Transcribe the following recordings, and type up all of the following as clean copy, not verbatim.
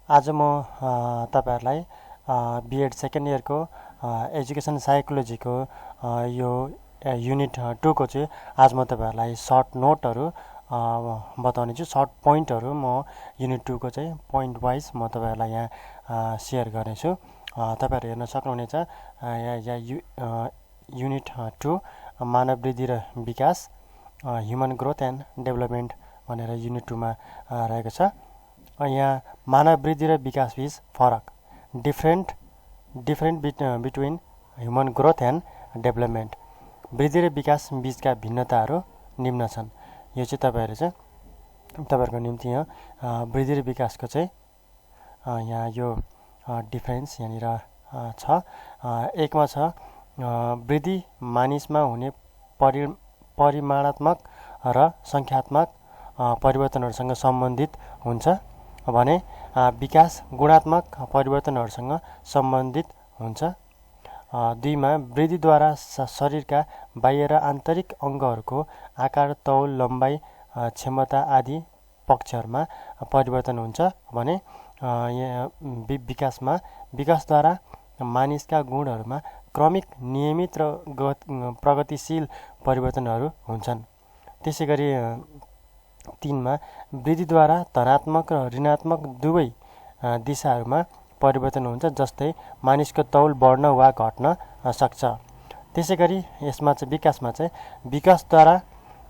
आज म तपाईहरुलाई बीएड सेकेन्ड इयरको एजुकेसन साइकोलोजीको यो युनिट 2 को चाहिँ आज म तपाईहरुलाई सर्ट नोटहरु बताउने छु। सर्ट पोइन्टहरु म युनिट 2 को चाहिँ पोइन्ट वाइज म तपाईहरुलाई यहाँ शेयर गर्ने छु। तपाईहरु हेर्न सक्नुहुनेछ यहाँ युनिट 2 मानव वृद्धि र विकास ह्युमन ग्रोथ एन्ड डेभलपमेन्ट भनेर युनिट 2 मा रहेको छ। यहाँ मानव वृद्धि र विकास बीच फरक different between human growth and development वृद्धि र विकास बीचका भिन्नताहरू निम्न छन्। यो चाहिँ तपाईहरुको निम्ति यहाँ वृद्धि र विकासको चाहिँ यहाँ यो डिफरेन्स यहाँनिर छ। एकमा छ वृद्धि मानिसमा हुने परिमाणात्मक र संख्यात्मक परिवर्तनहरूसँग सम्बन्धित हुन्छ भने विकास गुणात्मक परिवर्तनहरूसँग सम्बन्धित हुन्छ। दुईमा वृद्धिद्वारा शरीरका बाह्य र आन्तरिक अङ्गहरूको आकार, तौल, लम्बाइ, क्षमता आदि पक्षहरूमा परिवर्तन हुन्छ भने विकासद्वारा मानिसका गुणहरूमा क्रमिक, नियमित र प्रगतिशील परिवर्तनहरू हुन्छन्। त्यसैगरी 3 मा वृद्धिद्वारा धनात्मक र ऋणात्मक दुवै दिशाहरूमा परिवर्तन हुन्छ, जस्तै मानिसको तौल बढ्न वा घट्न सक्छ। त्यसैगरी यसमा चाहिँ विकासद्वारा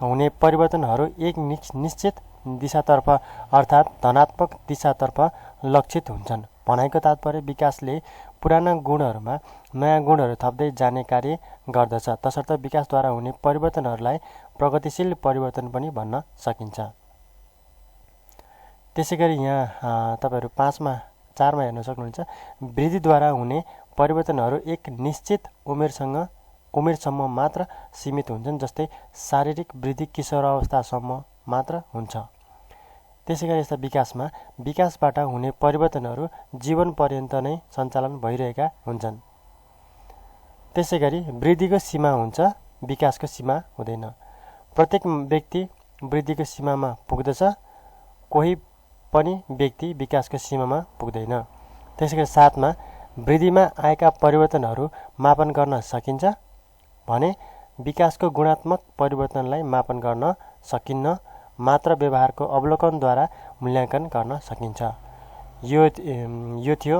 हुने परिवर्तनहरू एक निश्चित दिशातर्फ अर्थात् धनात्मक दिशातर्फ लक्षित हुन्छन्। भनाइको तात्पर्य विकासले पुराना गुणहरूमा नयाँ गुणहरू थप्दै जाने कार्य गर्दछ। तसर्थ विकासद्वारा हुने परिवर्तनहरूलाई प्रगतिशील परिवर्तन पनि भन्न सकिन्छ। त्यसैगरी यहाँ तपाईहरु 4 मा हेर्न सक्नुहुन्छ वृद्धिद्वारा हुने परिवर्तनहरू एक निश्चित उमेरसम्म मात्र सीमित हुन्छन्, जस्तै शारीरिक वृद्धि किशोरावस्थासम्म मात्र हुन्छ। त्यसैगरी यस्ता विकासबाट हुने परिवर्तनहरू जीवन पर्यन्त नै सञ्चालन भइरहेका हुन्छन्। त्यसैगरी वृद्धिको सीमा हुन्छ, विकासको सीमा हुँदैन। प्रत्येक व्यक्ति वृद्धिको सीमामा पुग्दछ, कोही पनि व्यक्ति विकासको सीमामा पुग्दैन। त्यसैगरी 7 मा वृद्धिमा आएका परिवर्तनहरू मापन गर्न सकिन्छ भने विकासको गुणात्मक परिवर्तनलाई मापन गर्न सकिन्न, मात्र व्यवहारको अवलोकनद्वारा मूल्याङ्कन गर्न सकिन्छ। यो थियो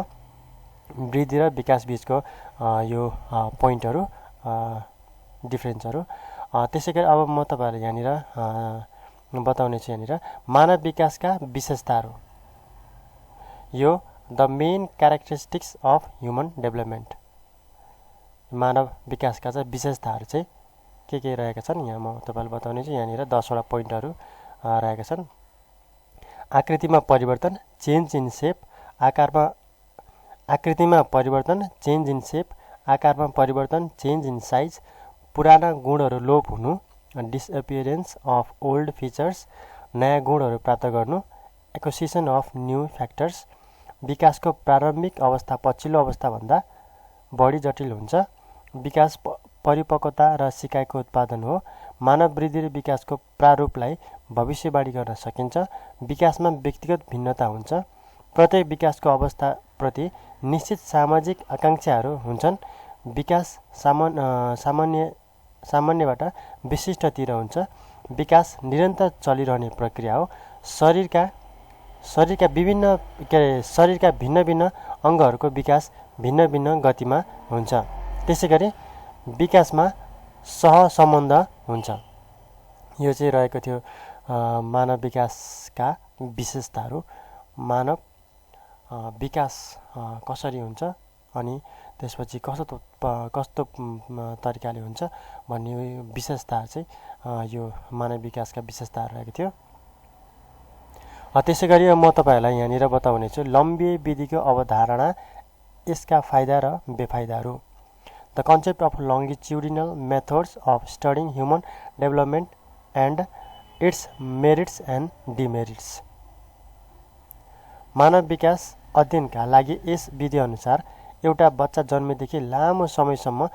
वृद्धि र विकास बीचको यो पोइन्टहरू डिफरेन्सहरू। त्यसैगरी अब म तपाईहरुलाई यहाँनिर बताउने छु यहाँनिर मानव विकासका विशेषताहरू। यो the main characteristics of human development. मानव विकासका चाहिँ विशेषताहरू चाहिँ के रहेका छन् यहाँ म तपाईलाई बताउने छु। यहाँनिर 10 वटा पोइन्टहरू रहेका छन्। आकृतिमा परिवर्तन, चेन्ज इन सेप, आकृतिमा परिवर्तन, चेन्ज इन सेप, आकारमा परिवर्तन, चेन्ज इन साइज, पुराना गुणहरू लोप हुनु, डिसअपियरेन्स अफ ओल्ड फिचर्स, नयाँ गुणहरू प्राप्त गर्नु, एक्विजिसन अफ न्यू फ्याक्टर्स, विकासको प्रारम्भिक अवस्था पछिल्लो अवस्थाभन्दा बढी जटिल हुन्छ, विकास परिपक्वता र सिकाइको उत्पादन हो, मानव वृद्धि र विकासको प्रारूपलाई भविष्यवाणी गर्न सकिन्छ, विकासमा व्यक्तिगत भिन्नता हुन्छ, प्रत्येक विकासको अवस्थाप्रति निश्चित सामाजिक आकांक्षाहरू हुन्छन्, विकास सामान्यबाट विशिष्टतिर हुन्छ, विकास निरन्तर चलिरहने प्रक्रिया हो, शरीरका भिन्न भिन्न अङ्गहरूको विकास भिन्न भिन्न गतिमा हुन्छ। त्यसैगरी विकासमा सहसम्बन्ध हुन्छ। यो चाहिँ रहेको थियो मानव विकासका विशेषताहरू। मानव विकास कसरी हुन्छ अनि त्यसपछि कस्तो तरिकाले हुन्छ भन्ने विशेषताहरू चाहिँ यो मानव विकासका विशेषताहरू रहेको थियो। त्यसैगरी म तपाईहरुलाई यहाँनिर बताउने छु लम्बिए विधिको अवधारणा, यसका फाइदा र बेफाइदाहरू। The concept of longitudinal methods of studying human development and its merits and demerits. मानव विकास अध्ययनका लागि यस विधि अनुसार एउटा बच्चा जन्मेदेखि लामो समयसम्म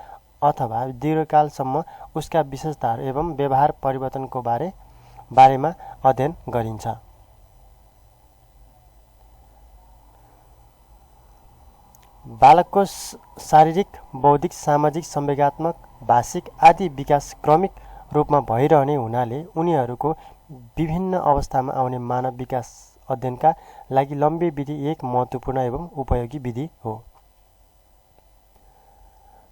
अथवा दीर्घकालसम्म उसका विशेषताहरू एवं व्यवहार परिवर्तनको बारेमा अध्ययन गरिन्छ। बालकको शारीरिक, बौद्धिक, सामाजिक, संवेगात्मक, भाषिक आदि विकास क्रमिक रूपमा भइरहने हुनाले उनीहरूको विभिन्न अवस्थामा आउने मानव विकास अध्ययनका लागि लम्बे विधि एक महत्त्वपूर्ण एवं उपयोगी विधि हो,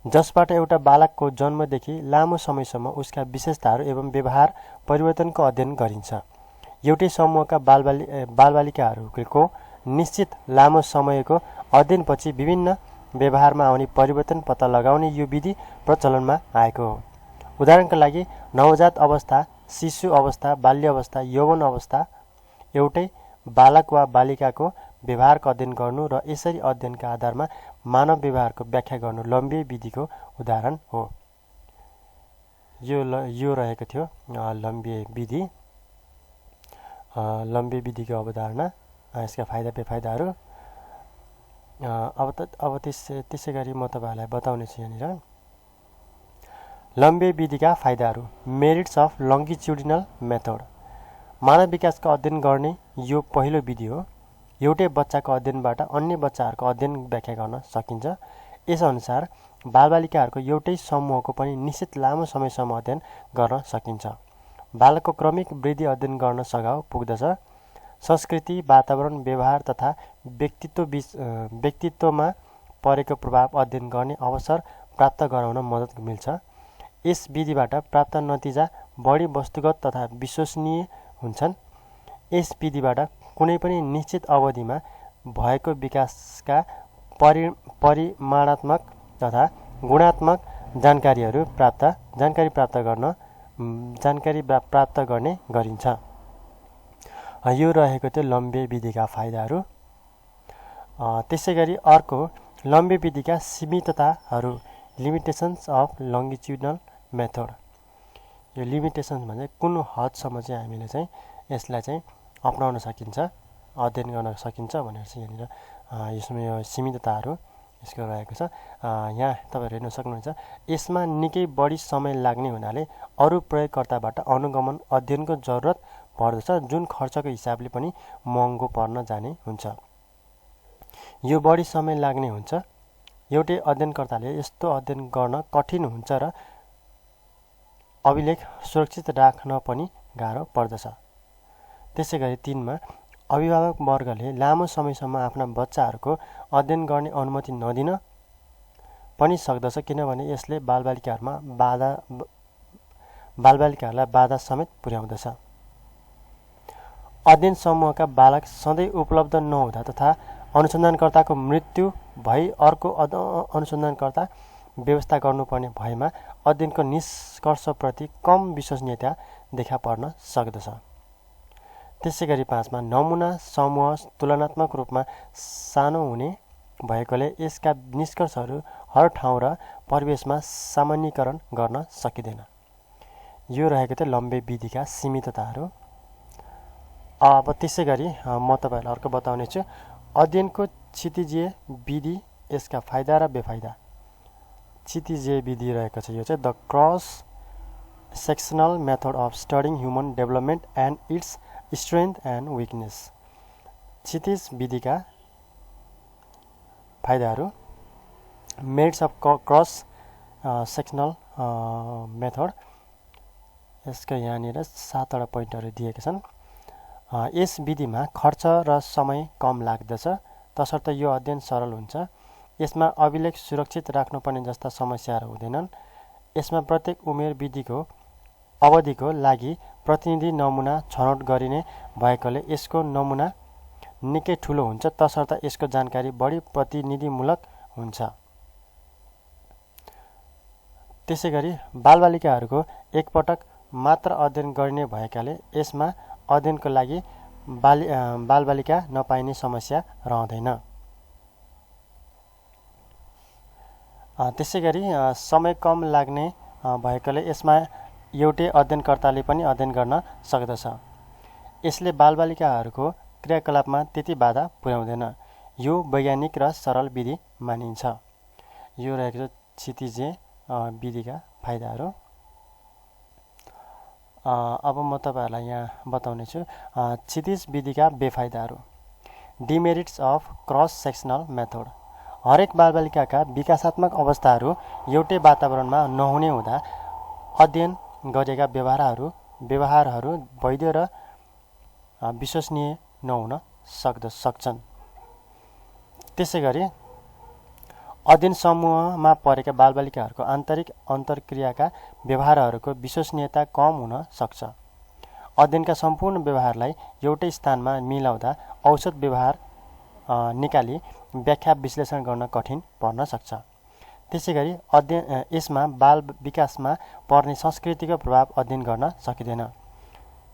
जसबाट एउटा बालकको जन्मदेखि लामो समयसम्म उसका विशेषताहरू एवं व्यवहार परिवर्तनको अध्ययन गरिन्छ। एउटै समूहका बालबालिकाहरूको निश्चित लामो समयको अध्ययनपछि विभिन्न व्यवहारमा आउने परिवर्तन पत्ता लगाउने यो विधि प्रचलनमा आएको हो। उदाहरणका लागि नवजात अवस्था, शिशु अवस्था, बाल्य अवस्था, यौवन अवस्था एउटै बालक वा बालिकाको व्यवहारको अध्ययन गर्नु र यसरी अध्ययनका आधारमा मानव व्यवहारको व्याख्या गर्नु लम्बे विधिको उदाहरण हो। यो रहेको थियो लम्बे विधि, लम्बे विधिको अवधारणा, यसका फाइदा बेफाइदाहरू। अब त्यसै गरी म तपाईँहरूलाई बताउने छु यहाँनिर लम्बे विधिका फाइदाहरू। Merits of longitudinal method. मानव विकासको अध्ययन गर्ने यो पहिलो विधि हो। एउटै बच्चाको अध्ययनबाट अन्य बच्चाहरूको अध्ययन व्याख्या गर्न सकिन्छ। यसअनुसार बालबालिकाहरूको एउटै समूहको पनि निश्चित लामो समयसम्म अध्ययन गर्न सकिन्छ। बालकको क्रमिक वृद्धि अध्ययन गर्न सघाउ पुग्दछ। संस्कृति, वातावरण, व्यवहार तथा व्यक्तित्वमा परेको प्रभाव अध्ययन गर्ने अवसर प्राप्त गराउन मद्दत मिल्छ। यस विधिबाट प्राप्त नतिजा बढी वस्तुगत तथा विश्वसनीय हुन्छन्। यस विधिबाट कुनै पनि निश्चित अवधिमा भएको विकासका परिमाणात्मक तथा गुणात्मक जानकारी प्राप्त गर्ने गरिन्छ। यो रहेको थियो लम्बे विधिका फाइदाहरू। त्यसै गरी अर्को लम्बे विधिका सीमितताहरू, लिमिटेसन्स अफ लङ्गिच्युडिनल मेथड। यो लिमिटेसन्स भने कुन हदसम्म चाहिँ हामीले चाहिँ यसलाई चाहिँ अपनाउन सकिन्छ, अध्ययन गर्न सकिन्छ भनेर चाहिँ यहाँनिर यसमा यो सीमितताहरू यसको रहेको छ। यहाँ तपाईँहरू हेर्न सक्नुहुन्छ। यसमा निकै बढी समय लाग्ने हुनाले अरू प्रयोगकर्ताबाट अनुगमन अध्ययनको जरुरत पर्दछ, जुन खर्चको हिसाबले पनि महँगो पर्न जाने हुन्छ। यो बढी समय लाग्ने हुन्छ। एउटै अध्ययनकर्ताले यस्तो अध्ययन गर्न कठिन हुन्छ र अभिलेख सुरक्षित राख्न पनि गाह्रो पर्दछ। त्यसै गरी 3 मा अभिभावक वर्गले लामो समयसम्म आफ्ना बच्चाहरूको अध्ययन गर्ने अनुमति नदिन पनि सक्दछ, किनभने यसले बालबालिकाहरूलाई बाधा समेत पुर्याउँदछ। अध्ययन समूहका बालक सधैँ उपलब्ध नहुँदा तथा अनुसन्धानकर्ताको मृत्यु भई अर्को अनुसन्धानकर्ता व्यवस्था गर्नुपर्ने भएमा अध्ययनको निष्कर्षप्रति कम विश्वसनीयता देखा पर्न सक्दछ। त्यसै गरी 5 मा नमुना समूह तुलनात्मक रूपमा सानो हुने भएकोले यसका निष्कर्षहरू हर ठाउँ र परिवेशमा सामान्यीकरण गर्न सकिँदैन। यो रहेको थियो लम्बे विधिका सीमितताहरू। अब त्यसै गरी म तपाईँहरूलाई अर्को बताउने छु अध्ययनको क्षितिजीय विधि, यसका फाइदा र बेफाइदा। क्षितिजीय विधि रहेको छ यो चाहिँ the cross sectional method of studying human development and its strength and weakness. क्षितिज विधिका फाइदाहरू। Merits of cross sectional method. यसका यहाँनिर 7 वटा पोइन्टहरू दिएका छन्। यस विधिमा खर्च र समय कम लाग्दछ, तसर्थ यो अध्ययन सरल हुन्छ। यसमा अभिलेख सुरक्षित राख्नुपर्ने जस्ता समस्याहरू हुँदैनन्। यसमा प्रत्येक उमेर विधिको अवधिको लागि प्रतिनिधि नमुना छनौट गरिने भएकोले यसको नमुना निकै ठुलो हुन्छ, तसर्थ यसको जानकारी बढी प्रतिनिधिमूलक हुन्छ। त्यसै गरी बालबालिकाहरूको एकपटक मात्र अध्ययन गरिने भएकाले यसमा अध्ययनको लागि बालबालिका नपाइने समस्या रहँदैन। त्यसै गरी समय कम लाग्ने भएकोले यसमा एउटै अध्ययनकर्ताले पनि अध्ययन गर्न सक्दछ। यसले बालबालिकाहरूको क्रियाकलापमा त्यति बाधा पुर्याउँदैन। यो वैज्ञानिक र सरल विधि मानिन्छ। यो रहेको छ क्षितिजीय विधिका फाइदाहरू। अब म तपाईँहरूलाई यहाँ बताउने छु क्षितिज विधिका बेफाइदाहरू। Demerits of cross sectional method. हरेक बालबालिकाका विकासात्मक अवस्थाहरू एउटै वातावरणमा नहुने हुँदा अध्ययन गरिएका व्यवहारहरू वैध र विश्वसनीय नहुन सक्छन्। त्यसैगरी अध्ययन समूहमा परेका बालबालिकाहरूको आन्तरिक अन्तर्क्रियाका व्यवहारहरूको विश्वसनीयता कम हुन सक्छ। अध्ययनका सम्पूर्ण व्यवहारलाई एउटै स्थानमा मिलाउँदा औसत व्यवहार निकाली व्याख्या विश्लेषण गर्न कठिन पर्न सक्छ। त्यसैगरी यसमा बाल विकासमा पर्ने संस्कृतिको प्रभाव अध्ययन गर्न सकिँदैन।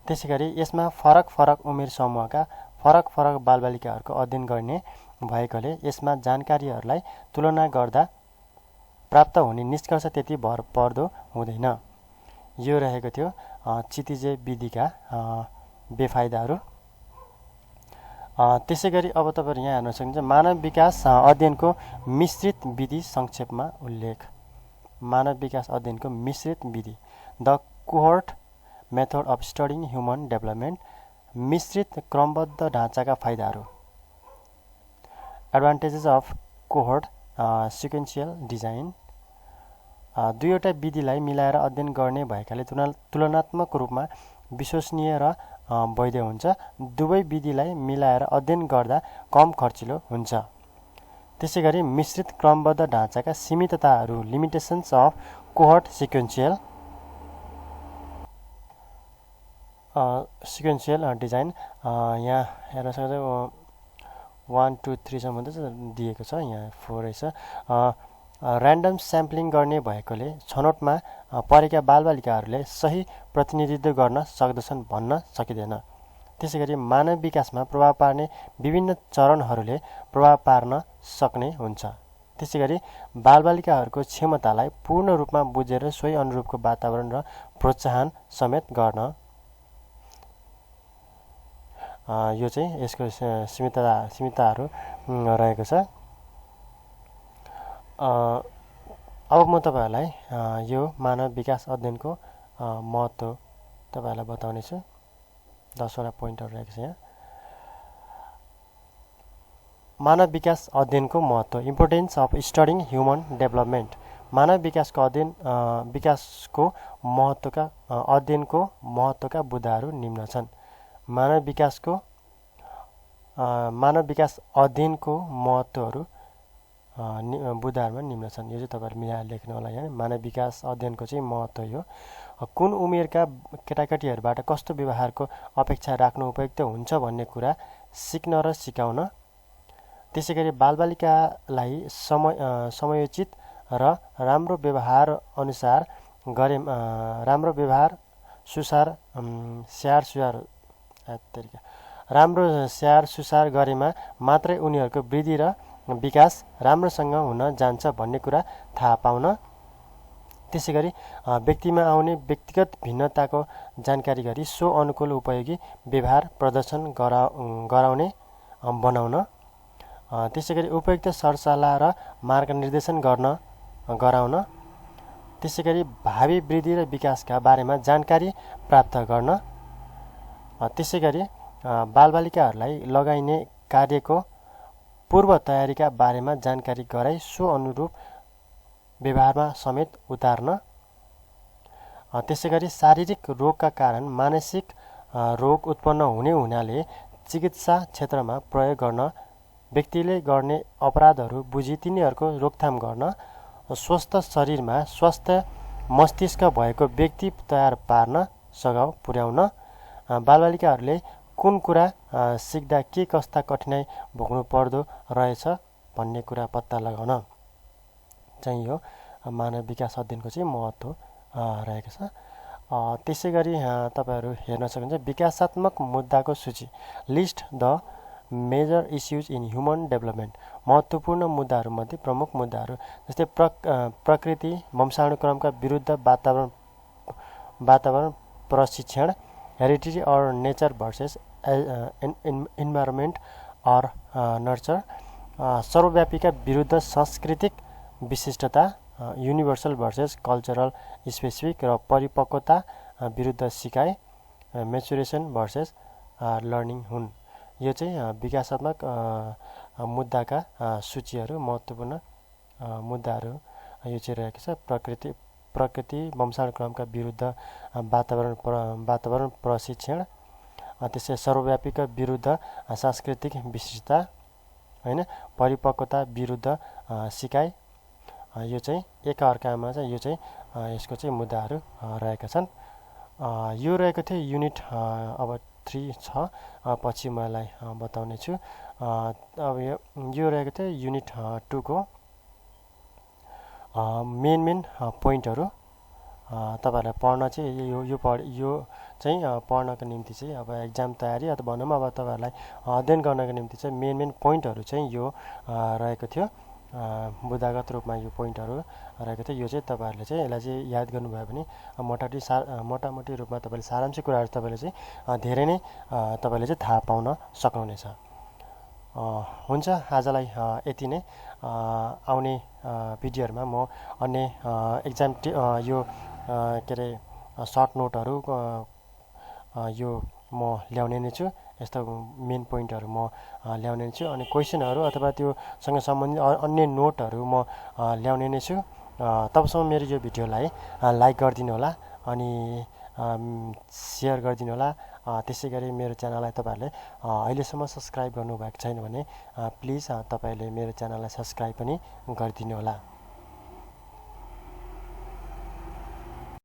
त्यसैगरी यसमा फरक उमेर समूहका फरक बालबालिकाहरूको अध्ययन गर्ने भएकोले यसमा जानकारीहरूलाई तुलना गर्दा प्राप्त हुने निष्कर्ष त्यति भरपर्दो हुँदैन। यो रहेको थियो क्षितिजे विधिका बेफाइदाहरू। त्यसैगरी अब तपाईहरु यहाँ हेर्न सक्नुहुन्छ मानव विकास अध्ययनको मिश्रित विधि संक्षेपमा उल्लेख। मानव विकास अध्ययनको मिश्रित विधि the cohort method of studying human development. मिश्रित क्रमबद्ध ढाँचाका फाइदाहरू। Advantages of cohort sequential design. दुईवटा विधिलाई मिलाएर अध्ययन गर्ने भएकाले तुलनात्मक रूपमा विश्वसनीय र वैध हुन्छ। दुवै विधिलाई मिलाएर अध्ययन गर्दा कम खर्चिलो हुन्छ। त्यसैगरी मिश्रित क्रमबद्ध ढाँचाका सीमितताहरू limitations of cohort sequential design. यहाँ हेर्न सक्नुहुन्छ 1 2 3 सम्म दिएको छ, यहाँ 4 रहेछ। ऱ्यान्डम स्याम्पलिङ गर्ने भएकोले छनौटमा परेका बालबालिकाहरूले सही प्रतिनिधित्व गर्न सक्दछन् भन्न सकिँदैन। त्यसैगरी मानव विकासमा प्रभाव पार्ने विभिन्न चरणहरूले प्रभाव पार्न सक्ने हुन्छ। त्यसैगरी बालबालिकाहरूको क्षमतालाई पूर्ण रूपमा बुझेर सोही अनुरूपको वातावरण र प्रोत्साहन समेत गर्न यो चाहिँ यसको सीमितताहरू रहेको छ। अब म तपाईहरुलाई यो मानव विकास अध्ययनको महत्त्व तपाईहरुलाई बताउने छु। 10 वटा पोइन्टहरु रहेको छ यहाँ। मानव विकास अध्ययनको महत्त्व importance of studying human development. मानव विकासको अध्ययनको महत्त्वका बुँदाहरू निम्न छन्। मानव विकास अध्ययनको महत्त्वहरू बुँदाहरूमा निम्न छन्। यो चाहिँ तपाईहरु मिलाएर लेख्नु होला यहाँ। मानव विकास अध्ययनको चाहिँ महत्त्व यो कुन उमेरका केटाकेटीहरूबाट कस्तो व्यवहारको अपेक्षा राख्नु उपयुक्त हुन्छ भन्ने कुरा सिक्न र सिकाउन। त्यसैगरी बालबालिकालाई समयोचित र राम्रो व्यवहार स्याहार सुसार गरेमा मात्रै उनीहरूको वृद्धि र विकास राम्रोसँग हुन जान्छ भन्ने कुरा थाहा पाउन। त्यसैगरी व्यक्तिमा आउने व्यक्तिगत भिन्नताको जानकारी गरी सो अनुकूल उपयोगी व्यवहार प्रदर्शन गराउने बनाउन। त्यसैगरी उपयुक्त सरसल्लाह र मार्गनिर्देशन गराउन। त्यसैगरी भावी वृद्धि र विकासका बारेमा जानकारी प्राप्त गर्न। त्यसैगरी बालबालिकाहरूलाई लगाइने कार्यको पूर्व तयारीका बारेमा जानकारी गराई सो अनुरूप व्यवहारमा समेत उतार्न। त्यसैगरी शारीरिक रोगका कारण मानसिक रोग उत्पन्न हुनाले चिकित्सा क्षेत्रमा प्रयोग गर्न, व्यक्तिले गर्ने अपराधहरू बुझी तिनीहरूको रोकथाम गर्न, स्वस्थ शरीरमा स्वस्थ मस्तिष्क भएको व्यक्ति तयार पार्न सघाउ पुर्याउन। बालबालिकाहरूले कुन कुरा सिक्दा के कस्ता कठिनाइ भोग्नु पर्दो रहेछ भन्ने कुरा पत्ता लगाउन चाहिँ यो मानव विकास अध्ययनको चाहिँ महत्त्व रहेको छ। त्यसैगरी तपाईहरु हेर्न सक्नुहुन्छ विकासात्मक मुद्दाको सूची। List the major issues in human development. महत्त्वपूर्ण मुद्दाहरूमध्ये प्रमुख मुद्दाहरू जस्तै प्रकृति वंशानुक्रमका विरुद्ध वातावरण प्रशिक्षण, हेरिडिटी और नेचर भर्सेस इन्भाइरोमेन्ट और नर्चर, सर्वव्यापीका विरुद्ध सांस्कृतिक विशिष्टता, युनिभर्सल भर्सेस कल्चरल स्पेसिफिक र परिपक्वता विरुद्ध सिकाइ, मेचुरेसन भर्सेस लर्निङ हुन्। यो चाहिँ विकासात्मक मुद्दाका सूचीहरू महत्त्वपूर्ण मुद्दाहरू यो चाहिँ रहेको छ। प्रकृति वंशानुक्रमका विरुद्ध वातावरण प्रशिक्षण, त्यसै सर्वव्यापीका विरुद्ध सांस्कृतिक विशिष्टता हैन, परिपक्वता विरुद्ध सिकाइ, यो चाहिँ एकअर्कामा चाहिँ यो चाहिँ यसको चाहिँ मुद्दाहरू रहेका छन्। यो रहेको थियो युनिट अब 3 छ, पछि मलाई बताउने छु। अब यो रहेको थियो युनिट 2 को मेन पोइन्टहरू तपाईहरुलाई पढ्न चाहिँ यो चाहिँ पढ्नको निम्ति चाहिँ अब एक्जाम तयारी अथवा भनौँ अब तपाईहरुलाई अध्ययन गर्नको निम्ति चाहिँ मेन पोइन्टहरू चाहिँ यो रहेको थियो। बुदागत रूपमा यो पोइन्टहरू रहेको थियो। यो चाहिँ तपाईहरुले चाहिँ यसलाई चाहिँ याद गर्नुभयो भने मोटामोटी रूपमा तपाईले सारांश कुराहरू तपाईले चाहिँ धेरै नै तपाईले चाहिँ थाहा पाउन सक्नुहुनेछ। हुन्छ, आजलाई यति नै। आउने भिडियोहरुमा म अन्य एक्जाम यो के अरे सर्ट नोटहरू यो म ल्याउने नै छु। यस्तो मेन पोइन्टहरू म ल्याउने नै छु। अनि क्वेशनहरू अथवा त्योसँग सम्बन्धित अन्य नोटहरू म ल्याउने नै छु। तबसम्म मेरो यो भिडियोलाई लाइक गरिदिनु होला अनि सेयर गरिदिनु होला। त्यसै गरी मेरो च्यानललाई तपाईहरुले अहिलेसम्म सब्स्क्राइब गर्नुभएको छैन भने प्लिज तपाईहरुले मेरो च्यानललाई सब्स्क्राइब पनि गरिदिनु होला।